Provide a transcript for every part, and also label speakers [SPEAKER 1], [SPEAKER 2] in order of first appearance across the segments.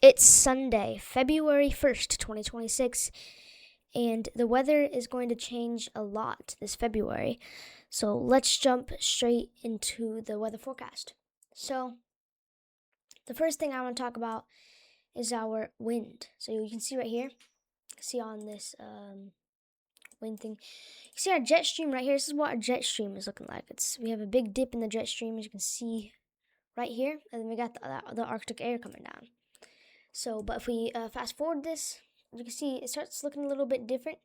[SPEAKER 1] It's Sunday, February 1st, 2026, and the weather is going to change a lot this February. So let's jump straight into the weather forecast. So, the first thing I want to talk about is our wind. So, you can see right here, see on this wind thing, you see our jet stream right here. This is what our jet stream is looking like. We have a big dip in the jet stream, as you can see right here, and then we got the Arctic air coming down. So, but if we fast forward this, you can see it starts looking a little bit different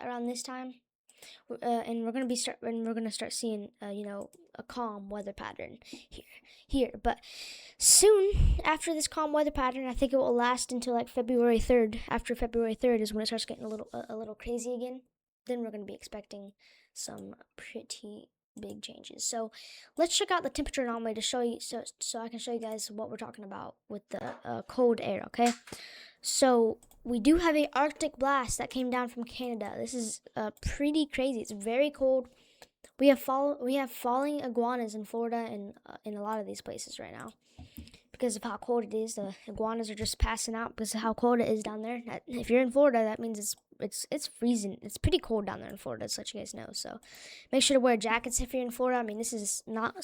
[SPEAKER 1] around this time, and we're gonna start seeing a calm weather pattern here. But soon after this calm weather pattern, I think it will last until like February 3rd. After February 3rd is when it starts getting a little crazy again. Then we're gonna be expecting some pretty big changes. So let's check out the temperature anomaly to show you, so I can show you guys what we're talking about with the cold air. Okay, so we do have a Arctic blast that came down from Canada. This is pretty crazy. It's very cold. We have falling iguanas in Florida and in a lot of these places right now because of how cold it is. The iguanas are just passing out because of how cold it is down there. If you're in Florida, that means it's freezing. It's pretty cold down there in Florida, to let you guys know. So make sure to wear jackets if you're in Florida. I mean, this is not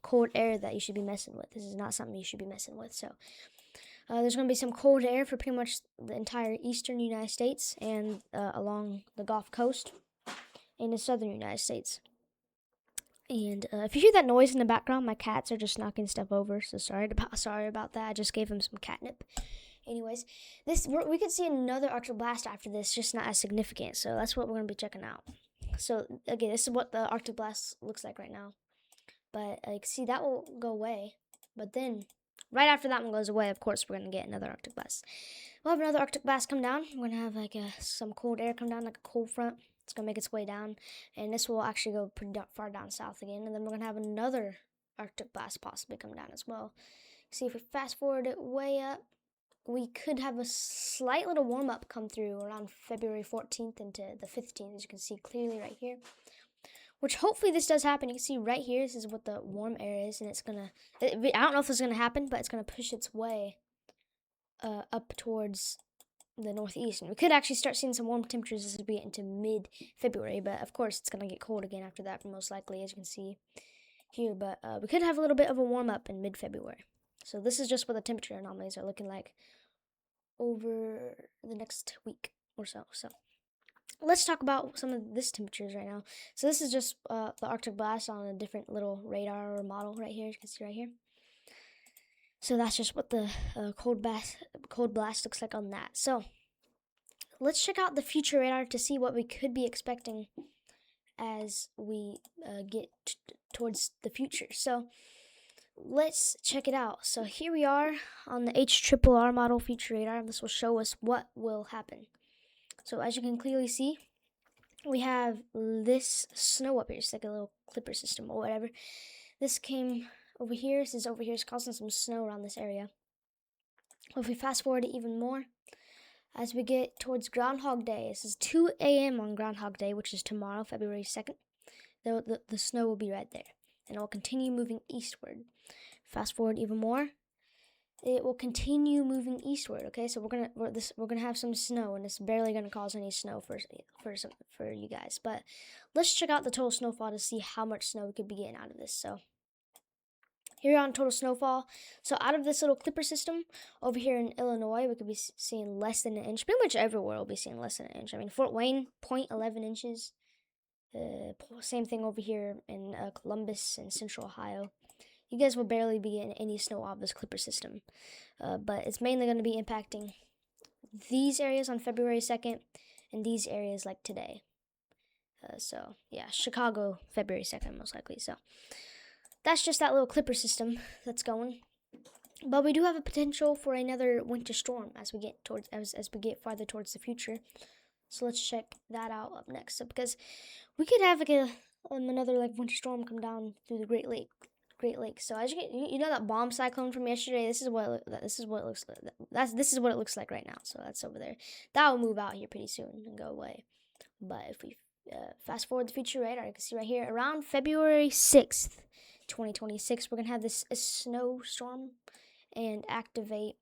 [SPEAKER 1] cold air that you should be messing with. This is not something you should be messing with. So there's going to be some cold air for pretty much the entire eastern United States and along the Gulf Coast in the southern United States. And if you hear that noise in the background, my cats are just knocking stuff over. So sorry about that. I just gave them some catnip. Anyways, we could see another Arctic blast after this, just not as significant. So that's what we're going to be checking out. So again, this is what the Arctic blast looks like right now. But you can see that will go away. But then, right after that one goes away, of course, we're going to get another Arctic blast. We'll have another Arctic blast come down. We're going to have some cold air come down, like a cold front. It's going to make its way down. And this will actually go pretty far down south again. And then we're going to have another Arctic blast possibly come down as well. See, if we fast forward it way up, we could have a slight little warm-up come through around February 14th into the 15th, as you can see clearly right here. Which hopefully this does happen. You can see right here, this is what the warm air is, and it's gonna, I don't know if this is gonna happen, but it's gonna push its way up towards the northeast. And we could actually start seeing some warm temperatures as we get into mid-February, but of course it's gonna get cold again after that, most likely, as you can see here. But we could have a little bit of a warm-up in mid-February. So this is just what the temperature anomalies are looking like over the next week or so. So let's talk about some of this temperatures right now. So this is just the Arctic blast on a different little radar or model right here. You can see right here. So that's just what the cold blast looks like on that. So let's check out the future radar to see what we could be expecting as we get towards the future. So let's check it out. So here we are on the HRRR model future radar. This will show us what will happen. So as you can clearly see, we have this snow up here. It's like a little clipper system or whatever. This came over here. This is over here. It's causing some snow around this area. If we fast forward it even more, as we get towards Groundhog Day, this is 2 a.m. on Groundhog Day, which is tomorrow, February 2nd. The snow will be right there, and it will continue moving eastward. Fast forward even more, it will continue moving eastward. Okay, so we're gonna have some snow, and it's barely gonna cause any snow for you guys. But let's check out the total snowfall to see how much snow we could be getting out of this. So here on total snowfall, so out of this little clipper system over here in Illinois, we could be seeing less than an inch. Pretty much everywhere we'll be seeing less than an inch. I mean, Fort Wayne, 0.11 inches. Same thing over here in Columbus and Central Ohio. You guys will barely be getting any snow off this clipper system. But it's mainly going to be impacting these areas on February 2nd and these areas like today. So, yeah, Chicago, February 2nd, most likely. So, that's just that little clipper system that's going. But we do have a potential for another winter storm as we get farther towards the future. So let's check that out up next. So because we could have another winter storm come down through the Great Lakes. So as you know that bomb cyclone from yesterday, this is what it looks like right now. So that's over there. That will move out here pretty soon and go away. But if we fast forward the future radar, you can see right here around February 6th, 2026, we're gonna have this snowstorm, and activate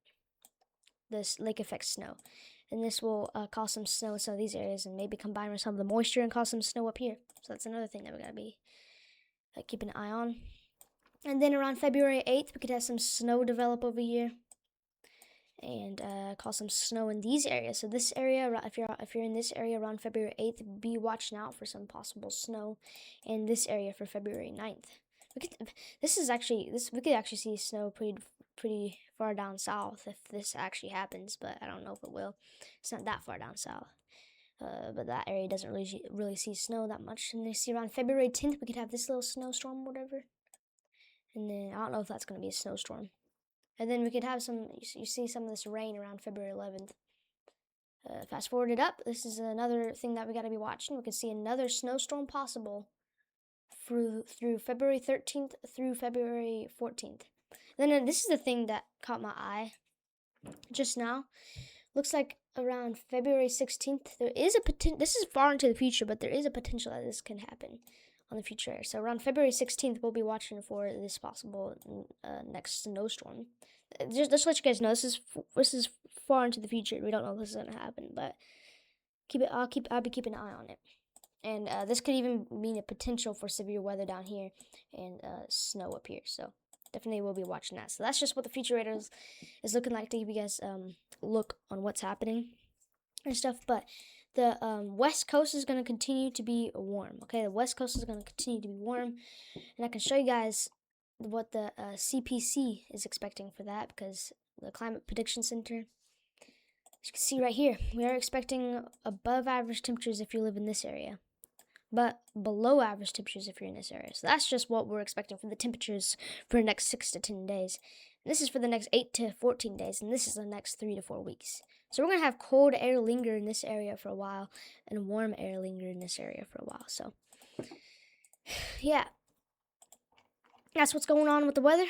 [SPEAKER 1] this lake effect snow. And this will cause some snow in some of these areas and maybe combine with some of the moisture and cause some snow up here. So that's another thing that we gotta be keeping an eye on. And then around February 8th, we could have some snow develop over here and cause some snow in these areas. So this area, if you're in this area around February 8th, be watching out for some possible snow in this area for February 9th. We could actually see snow pretty far down south if this actually happens, but I don't know if it will. It's not that far down south. But that area doesn't really see snow that much. And you see around February 10th, we could have this little snowstorm, whatever. And then I don't know if that's going to be a snowstorm. And then we could have you see some of this rain around February 11th. Fast forward it up. This is another thing that we got to be watching. We could see another snowstorm possible through February 13th through February 14th. Then this is the thing that caught my eye just now. Looks like around February 16th, there is a potential. This is far into the future, but there is a potential that this can happen on the future. So around February 16th, we'll be watching for this possible next snowstorm. Just to let you guys know, this is far into the future. We don't know if this is gonna happen, but I'll be keeping an eye on it. And this could even mean a potential for severe weather down here and snow up here. So definitely we'll be watching that. So that's just what the future radar is looking like to give you guys look on what's happening and stuff. But the west coast is going to continue to be warm. Okay, the west coast is going to continue to be warm, and I can show you guys what the CPC is expecting for that, because the Climate Prediction Center, as you can see right here, we are expecting above average temperatures if you live in this area, but below average temperatures if you're in this area. So that's just what we're expecting for the temperatures for the next 6 to 10 days. And this is for the next 8 to 14 days, and this is the next 3 to 4 weeks. So we're going to have cold air linger in this area for a while, and warm air linger in this area for a while. So, yeah. That's what's going on with the weather.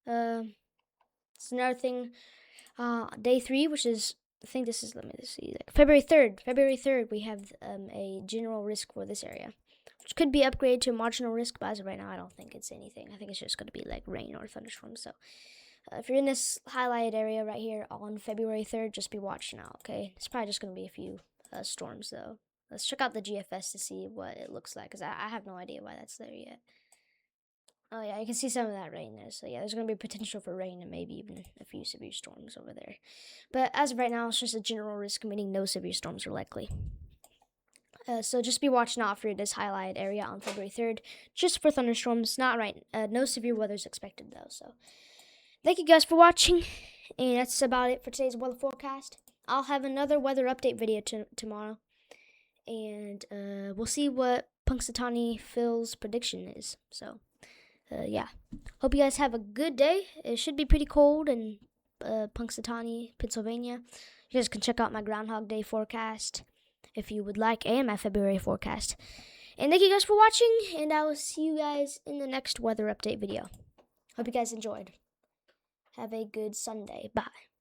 [SPEAKER 1] It's another thing, day 3, which is, I think this is, let me see, like February 3rd, we have a general risk for this area, which could be upgraded to a marginal risk, but as of right now, I don't think it's anything. I think it's just going to be like rain or thunderstorms. So if you're in this highlighted area right here on February 3rd, just be watching out, okay? It's probably just going to be a few storms, though. Let's check out the GFS to see what it looks like, because I have no idea why that's there yet. Oh, yeah, you can see some of that rain there. So, yeah, there's going to be potential for rain and maybe even a few severe storms over there. But as of right now, it's just a general risk, meaning no severe storms are likely. So just be watching out for this highlighted area on February 3rd, just for thunderstorms. Not right. No severe weather is expected, though. So thank you guys for watching, and that's about it for today's weather forecast. I'll have another weather update video tomorrow, and we'll see what Punxsutawney Phil's prediction is. So, yeah. Hope you guys have a good day. It should be pretty cold in Punxsutawney, Pennsylvania. You guys can check out my Groundhog Day forecast if you would like, and my February forecast. And thank you guys for watching, and I will see you guys in the next weather update video. Hope you guys enjoyed. Have a good Sunday. Bye.